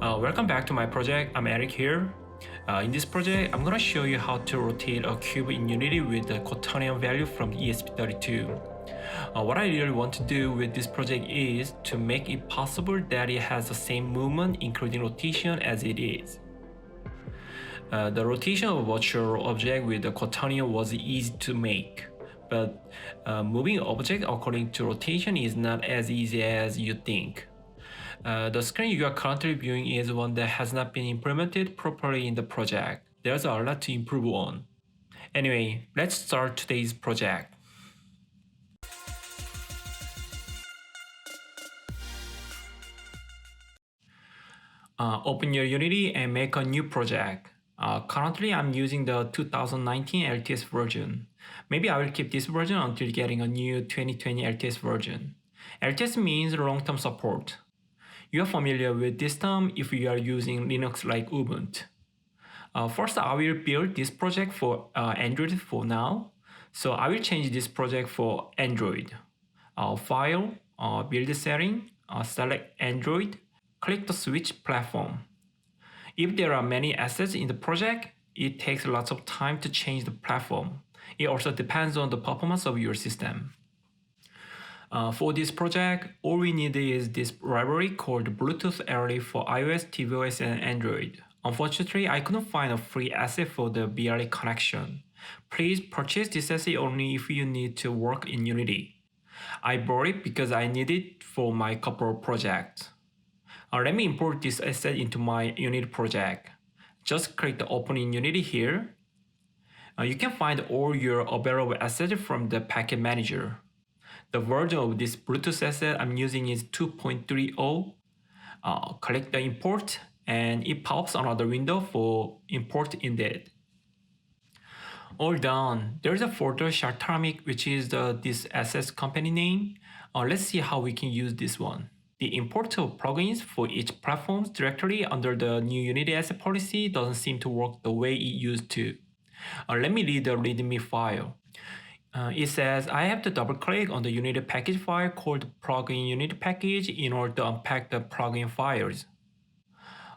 Welcome back to my project. I'm Eric here. In this project, I'm going to show you how to rotate a cube in Unity with the Quaternion value from ESP32. What I really want to do with this project is to make it possible that it has the same movement including rotation as it is. The rotation of a virtual object with the Quaternion was easy to make, but moving object according to rotation is not as easy as you think. The screen you are currently viewing is one that has not been implemented properly in the project. There's a lot to improve on. Anyway, let's start today's project. Open your Unity and make a new project. Currently, I'm using the 2019 LTS version. Maybe I will keep this version until getting a new 2020 LTS version. LTS means long-term support. You are familiar with this term if you are using Linux like Ubuntu. First, I will build this project for Android for now. So I will change this project for Android. File, build setting, select Android, click the switch platform. If there are many assets in the project, it takes lots of time to change the platform. It also depends on the performance of your system. For this project, all we need is this library called Bluetooth Array for iOS, tvOS, and Android. Unfortunately, I couldn't find a free asset for the BLE connection. Please purchase this asset only if you need to work in Unity. I bought it because I need it for my couple projects. Let me import this asset into my Unity project. Just click the Open in Unity here. You can find all your available assets from the package manager. The version of this Bluetooth asset I'm using is 2.30. Click the import and it pops another window for import indeed. All done. There's a folder Quaternion, which is this assets company name. Let's see how we can use this one. The import of plugins for each platform directly under the new Unity asset policy doesn't seem to work the way it used to. Let me read the README file. It says I have to double click on the Unity package file called plugin Unity package in order to unpack the plugin files.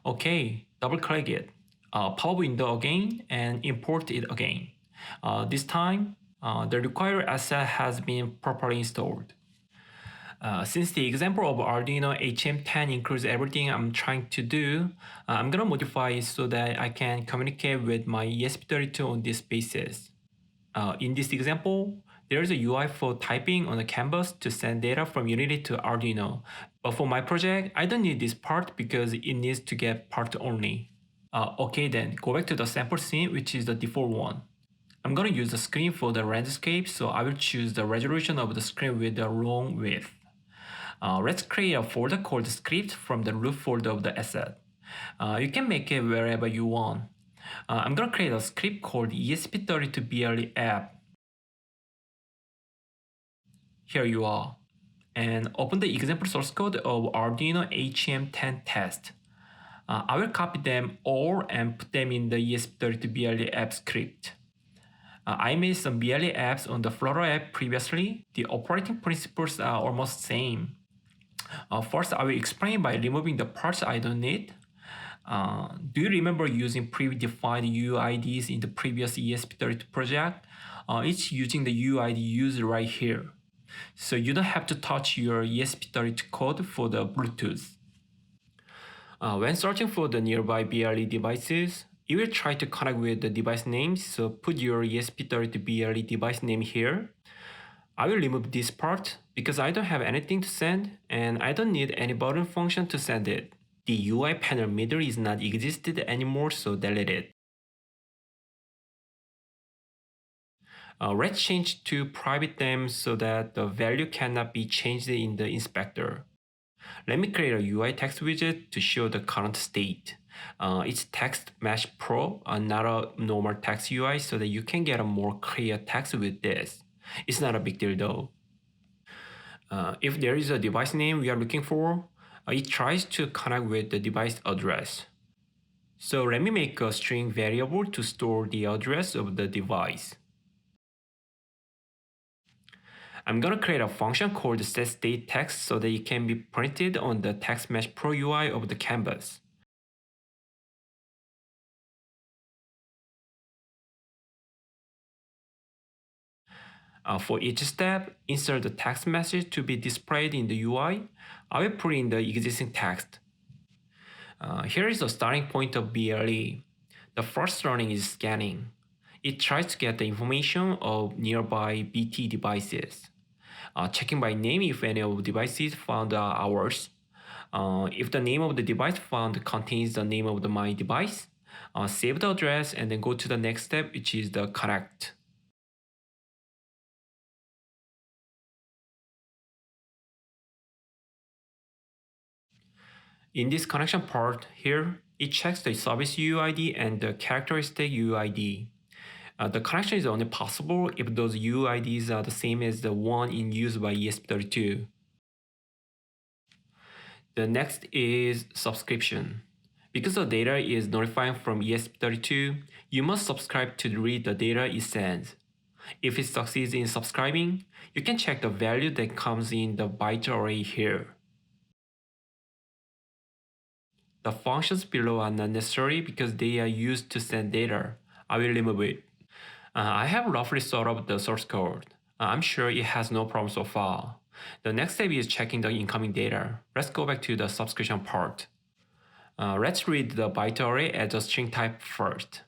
Okay, double click it, pop window again and import it again. This time, the required asset has been properly installed. Since the example of Arduino HM10 includes everything I'm trying to do, I'm gonna modify it so that I can communicate with my ESP32 on this basis. In this example, there is a UI for typing on the canvas to send data from Unity to Arduino. But for my project, I don't need this part because it needs to get part only. Okay then, go back to the sample scene, which is the default one. I'm gonna use the screen for the landscape, so I will choose the resolution of the screen with the long width. Let's create a folder called script from the root folder of the asset. You can make it wherever you want. I'm gonna create a script called ESP32 BLE app. Here you are. And open the example source code of Arduino HM10 test. I will copy them all and put them in the ESP32 BLE app script. I made some BLE apps on the Flutter app previously. The operating principles are almost same. First, I will explain by removing the parts I don't need. Do you remember using predefined UIDs in the previous ESP32 project? It's using the UID used right here. So you don't have to touch your ESP32 code for the Bluetooth. When searching for the nearby BLE devices, it will try to connect with the device names, so put your ESP32 BLE device name here. I will remove this part because I don't have anything to send and I don't need any button function to send it. The UI panel middle is not existed anymore, so delete it. Let's change to private them so that the value cannot be changed in the inspector. Let me create a UI text widget to show the current state. It's Text Mesh Pro, not a normal text UI, so that you can get a more clear text with this. It's not a big deal though. If there is a device name we are looking for, it tries to connect with the device address. So let me make a string variable to store the address of the device. I'm gonna create a function called setStateText so that it can be printed on the Text Mesh Pro UI of the canvas. For each step, insert the text message to be displayed in the UI. I will put in the existing text. Here is the starting point of BLE. The first running is scanning. It tries to get the information of nearby BT devices. Checking by name if any of the devices found are ours. If the name of the device found contains the name of my device, save the address and then go to the next step, which is the connect. In this connection part here, it checks the service UUID and the characteristic UUID. The connection is only possible if those UUIDs are the same as the one in use by ESP32. The next is subscription. Because the data is notifying from ESP32, you must subscribe to read the data it sends. If it succeeds in subscribing, you can check the value that comes in the byte array here. The functions below are not necessary because they are used to send data. I will remove it. I have roughly sort of the source code. I'm sure it has no problem so far. The next step is checking the incoming data. Let's go back to the subscription part. Let's read the byte array as a string type first.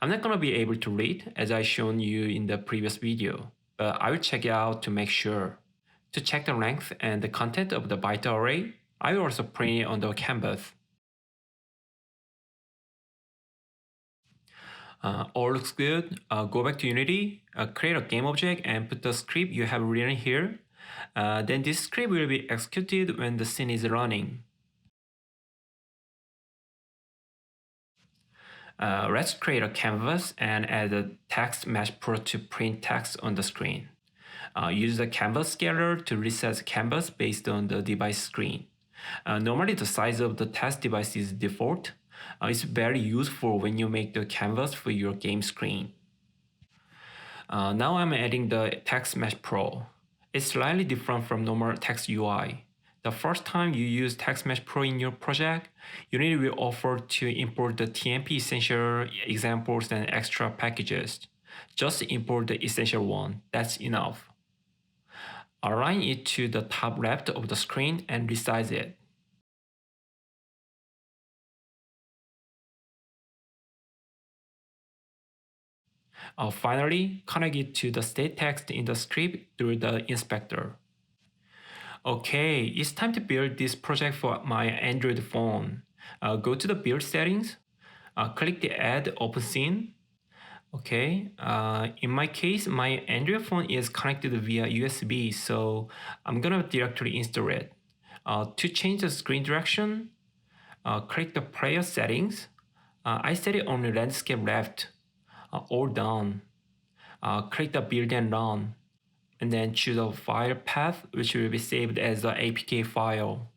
I'm not going to be able to read as I shown you in the previous video, but I will check it out to make sure. To check the length and the content of the byte array, I will also print it on the canvas. All looks good. Go back to Unity, create a game object and put the script you have written here. Then this script will be executed when the scene is running. Let's create a canvas and add a text mesh pro to print text on the screen. Use the canvas scaler to resize the canvas based on the device screen. Normally the size of the test device is default. It's very useful when you make the canvas for your game screen. Now I'm adding the text mesh pro. It's slightly different from normal text UI. The first time you use Text Mesh Pro in your project, Unity will offer to import the TMP essential examples and extra packages. Just import the essential one, that's enough. Align it to the top left of the screen and resize it. Finally, connect it to the state text in the script through the inspector. Okay, it's time to build this project for my Android phone. Go to the build settings, click the add open scene. Okay, in my case, my Android phone is connected via USB, so I'm gonna directly install it. To change the screen direction, click the player settings. I set it on the landscape left or down. Click the build and run, and then choose a file path which will be saved as an APK file.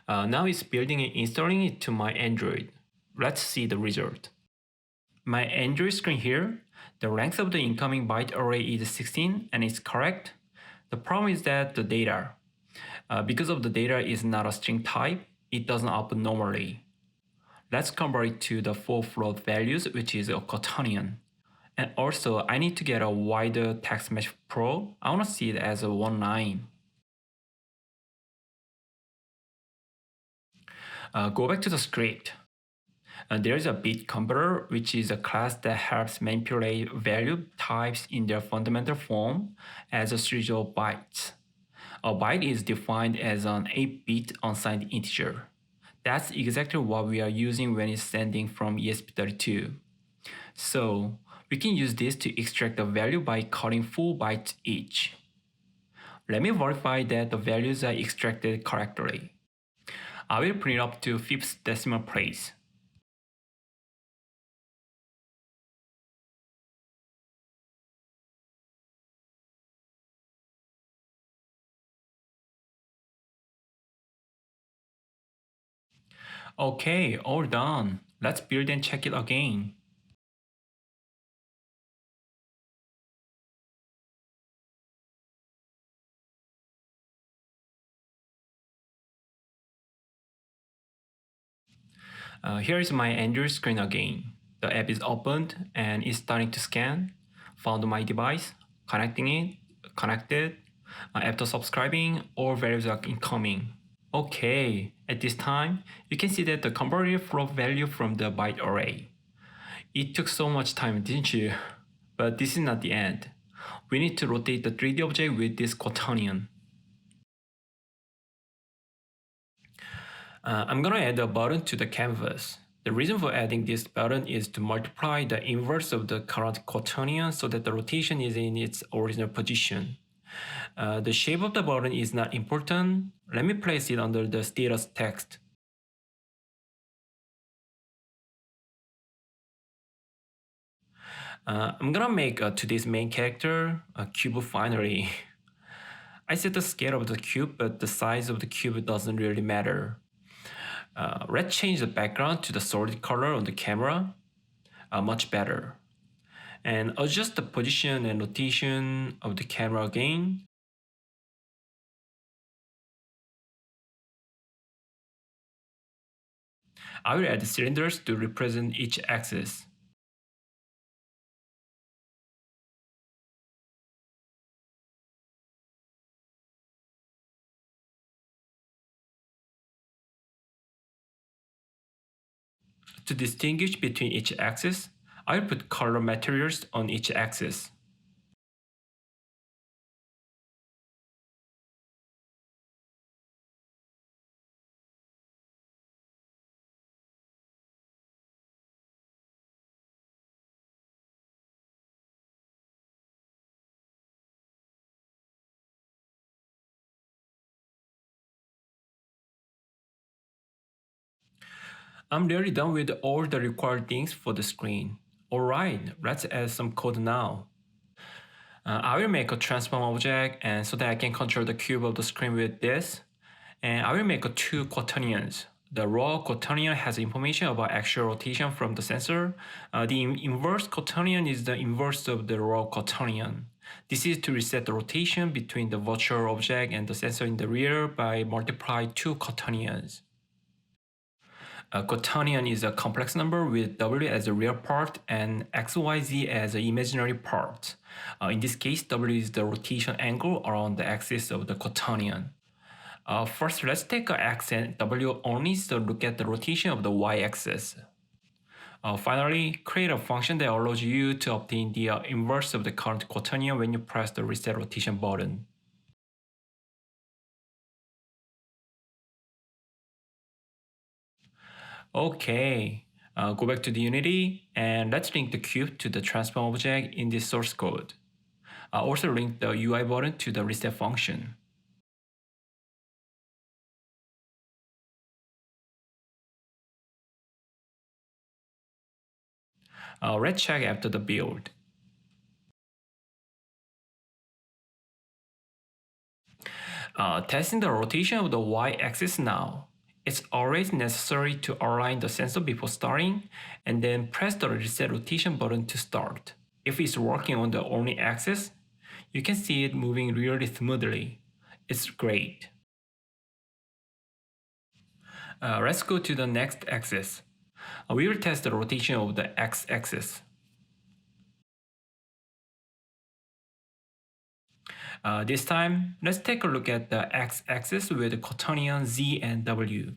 Now it's building and installing it to my Android. Let's see the result. My Android screen here, the length of the incoming byte array is 16 and it's correct. The problem is that the data. Because of the data is not a string type, it doesn't output normally. Let's convert it to the 4 float values, which is a Quaternion. And also, I need to get a wider text mesh pro. I want to see it as a 1 line. Go back to the script. There is a bit converter, which is a class that helps manipulate value types in their fundamental form as a series of bytes. A byte is defined as an 8-bit unsigned integer. That's exactly what we are using when it's sending from ESP32. So, we can use this to extract the value by cutting 4 bytes each. Let me verify that the values are extracted correctly. I will bring it up to 5th decimal place. Okay, all done. Let's build and check it again. Here is my Android screen again. The app is opened and is starting to scan. Found my device. connected, after subscribing, all values are incoming. Okay, at this time, you can see that the converted float value from the byte array. It took so much time, didn't you? But this is not the end. We need to rotate the 3D object with this quaternion. I'm gonna add a button to the canvas. The reason for adding this button is to multiply the inverse of the current quaternion so that the rotation is in its original position. The shape of the button is not important. Let me place it under the status text. I'm gonna make today's main character a cube finally. I set the scale of the cube, but the size of the cube doesn't really matter. Let's change the background to the solid color on the camera. Much better. And adjust the position and rotation of the camera again. I will add cylinders to represent each axis. To distinguish between each axis, I will put color materials on each axis. I'm nearly done with all the required things for the screen. Alright, let's add some code now. I will make a transform object and so that I can control the cube of the screen with this. And I will make two quaternions. The raw quaternion has information about actual rotation from the sensor. The inverse quaternion is the inverse of the raw quaternion. This is to reset the rotation between the virtual object and the sensor in the rear by multiplying two quaternions. A quaternion is a complex number with W as a real part and XYZ as an imaginary part. In this case, W is the rotation angle around the axis of the quaternion. First, let's take X and W only to look at the rotation of the Y-axis. Finally, create a function that allows you to obtain the inverse of the current quaternion when you press the reset rotation button. Okay, go back to the Unity and let's link the cube to the transform object in this source code. Also link the UI button to the reset function. Let's check after the build. Testing the rotation of the y-axis now. It's always necessary to align the sensor before starting and then press the reset rotation button to start. If it's working on the only axis, you can see it moving really smoothly. It's great. Let's go to the next axis. We will test the rotation of the x-axis. This time, let's take a look at the x-axis with the quaternion z and w.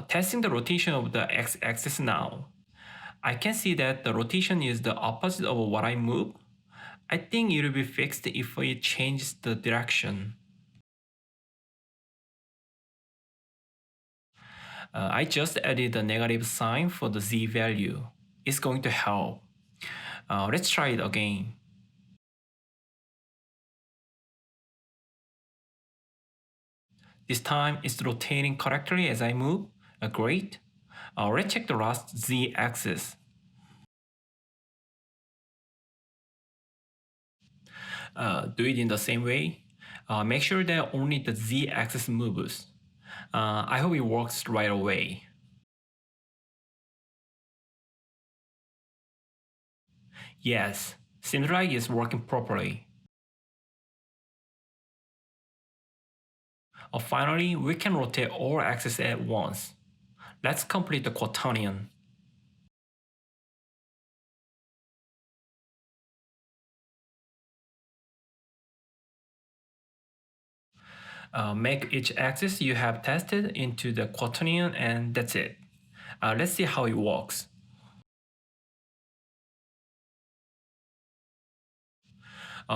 Testing the rotation of the x-axis now. I can see that the rotation is the opposite of what I move. I think it will be fixed if it changes the direction. I just added the negative sign for the z value. It's going to help. Let's try it again. This time it's rotating correctly as I move. Great. Let's check the last z-axis. Do it in the same way. Make sure that only the z-axis moves. I hope it works right away. Yes, seems like it's working properly. Finally, we can rotate all axes at once. Let's complete the quaternion. Make each axis you have tested into the Quaternion, and that's it. Let's see how it works.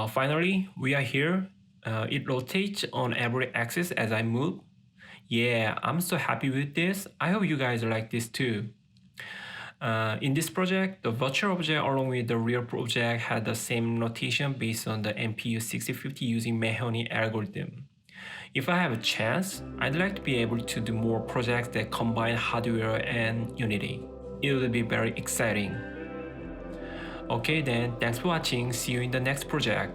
Finally, we are here. It rotates on every axis as I move. Yeah, I'm so happy with this. I hope you guys like this too. In this project, the virtual object along with the real object had the same notation based on the MPU6050 using Mahony algorithm. If I have a chance, I'd like to be able to do more projects that combine hardware and Unity. It would be very exciting. Okay then, thanks for watching. See you in the next project.